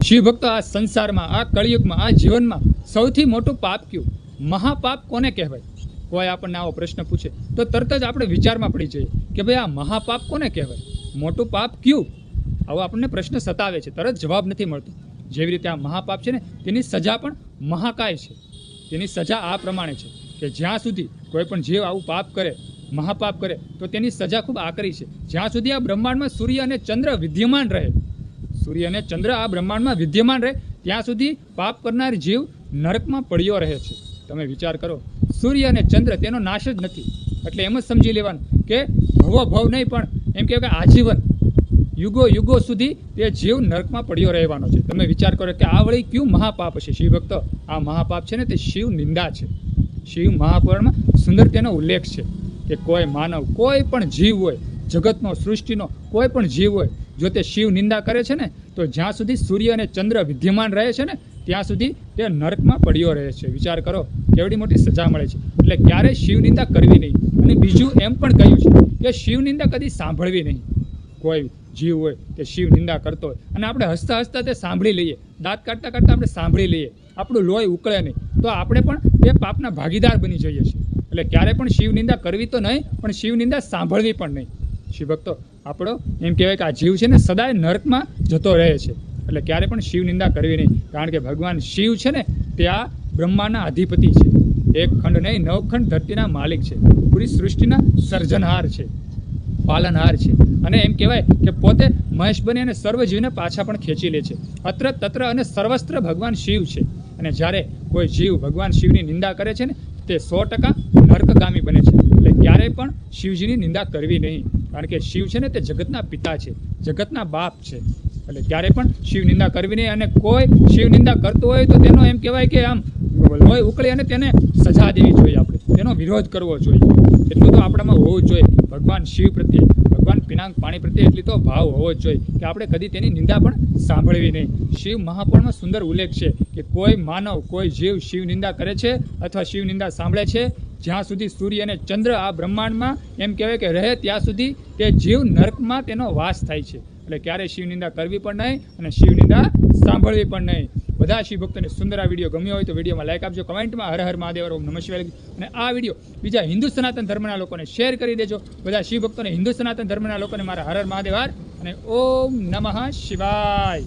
શિવ ભક્તો, આ સંસારમાં, આ કળિયુગમાં, આ જીવનમાં સૌથી મોટું પાપ કયું? મહાપાપ કોને કહેવાય? કોઈ આપણને આવો પ્રશ્ન પૂછે તો તરત જ આપણે વિચારમાં પડી જઈએ કે ભાઈ આ મહાપાપ કોને કહેવાય, મોટું પાપ કયું? આવો આપણને પ્રશ્ન સતાવે છે, તરત જવાબ નથી મળતો. જેવી રીતે આ મહાપાપ છે ને, તેની સજા પણ મહાકાય છે. તેની સજા આ પ્રમાણે છે કે જ્યાં સુધી કોઈ પણ જીવ આવું પાપ કરે, મહાપાપ કરે, તો તેની સજા ખૂબ આકરી છે. જ્યાં સુધી આ બ્રહ્માંડમાં સૂર્ય અને ચંદ્ર વિદ્યમાન રહે, સૂર્ય અને ચંદ્ર આ બ્રહ્માંડમાં વિદ્યમાન રહે, ત્યાં સુધી પાપ કરનાર જીવ નરકમાં પડ્યો રહે છે. તમે વિચાર કરો, સૂર્ય અને ચંદ્ર તેનો નાશ જ નથી. એટલે એમ જ સમજી લેવાનું કે ભવો ભવ નહીં, પણ એમ કહેવાય કે આજીવન, યુગો યુગો સુધી તે જીવ નરકમાં પડ્યો રહેવાનો છે. તમે વિચાર કરો કે આ વળી કયું મહાપાપ હશે? શિવ ભક્તો, આ મહાપાપ છે ને તે શિવ નિંદા છે. શિવ મહાપુરાણમાં સુંદર તેનો ઉલ્લેખ છે કે કોઈ માનવ, કોઈ પણ જીવ હોય, જગતનો, સૃષ્ટિનો કોઈ પણ જીવ હોય, જો તે શિવ નિંદા કરે છે ને, તો જ્યાં સુધી સૂર્ય અને ચંદ્ર વિદ્યમાન રહે છે ને, ત્યાં સુધી તે નરકમાં પડ્યો રહે છે. વિચાર કરો કેવડી મોટી સજા મળે છે. એટલે ક્યારે શિવ નિંદા કરવી નહીં. અને બીજું એમ પણ કહ્યું છે કે શિવ નિંદા કદી સાંભળવી નહીં. કોઈ જીવ હોય તે શિવ નિંદા કરતો હોય અને આપણે હસતા હસતા તે સાંભળી લઈએ, દાંત કાઢતા કાઢતા આપણે સાંભળી લઈએ, આપણું લોહી ઉકળે નહીં, તો આપણે પણ તે પાપના ભાગીદાર બની જઈએ છીએ. એટલે ક્યારે પણ શિવ નિંદા કરવી તો નહીં, પણ શિવ નિંદા સાંભળવી પણ નહીં. શિવ ભક્તો, આપણો એમ કહેવાય કે આ જીવ છે ને સદાય નરકમાં જતો રહે છે. એટલે ક્યારે પણ શિવ નિંદા કરવી નહીં. કારણ કે ભગવાન શિવ છે ને તે આ બ્રહ્માના અધિપતિ છે. એક ખંડ નહીં, 9 ખંડ ધરતીના માલિક છે. પૂરી સૃષ્ટિના સર્જનહાર છે, પાલનહાર છે. અને એમ કહેવાય કે પોતે મહેશ બની અને સર્વ જીવને પાછા પણ ખેંચી લે છે. અત્ર તત્ર અને સર્વસ્ત્ર ભગવાન શિવ છે. અને જ્યારે કોઈ જીવ ભગવાન શિવની નિંદા કરે છે ને, તે 100% નર્કગામી બને છે. એટલે ક્યારેય પણ શિવજીની નિંદા કરવી નહીં. કારણ કે શિવ છે ને તે જગતના પિતા છે, જગતના બાપ છે. એટલે ક્યારેય પણ શિવ નિંદા કરવી નહીં. અને કોઈ શિવ નિંદા કરતો હોય તો તેનો એમ કહેવાય કે આમ લોહી ઉકળી અને તેને સજા દેવી જોઈએ. આપણે તેનો વિરોધ કરવો જોઈએ. એટલું તો આપણામાં હોવું જ જોઈએ. ભગવાન શિવ પ્રત્યે, ભગવાન પિનાંગ પાણી પ્રત્યે એટલી તો ભાવ હોવો જ જોઈએ કે આપણે કદી તેની નિંદા પણ સાંભળવી નહીં. શિવ મહાપુરાણમાં સુંદર ઉલ્લેખ છે કે કોઈ માનવ, કોઈ જીવ શિવ નિંદા કરે છે અથવા શિવ નિંદા સાંભળે છે, જ્યાં સુધી સૂર્ય અને ચંદ્ર આ બ્રહ્માંડમાં એમ કહેવાય કે રહે, ત્યાં સુધી તે જીવ નર્કમાં તેનો વાસ થાય છે. એટલે ક્યારેય શિવ નિંદા કરવી પણ નહીં અને શિવ નિંદા સાંભળવી પણ નહીં. બધા શિવ ભક્તોને સુંદર આ વિડીયો ગમ્યો હોય તો વિડીયોમાં લાઈક આપજો, કમેન્ટમાં હર હર મહાદેવ, ઓમ નમઃ શિવાય. અને આ વિડીયો બીજા હિન્દુ સનાતન ધર્મના લોકોને શેર કરી દેજો. બધા શિવ ભક્તોને, હિન્દુ સનાતન ધર્મના લોકોને મારા હર હર મહાદેવ અને ઓમ નમઃ શિવાય.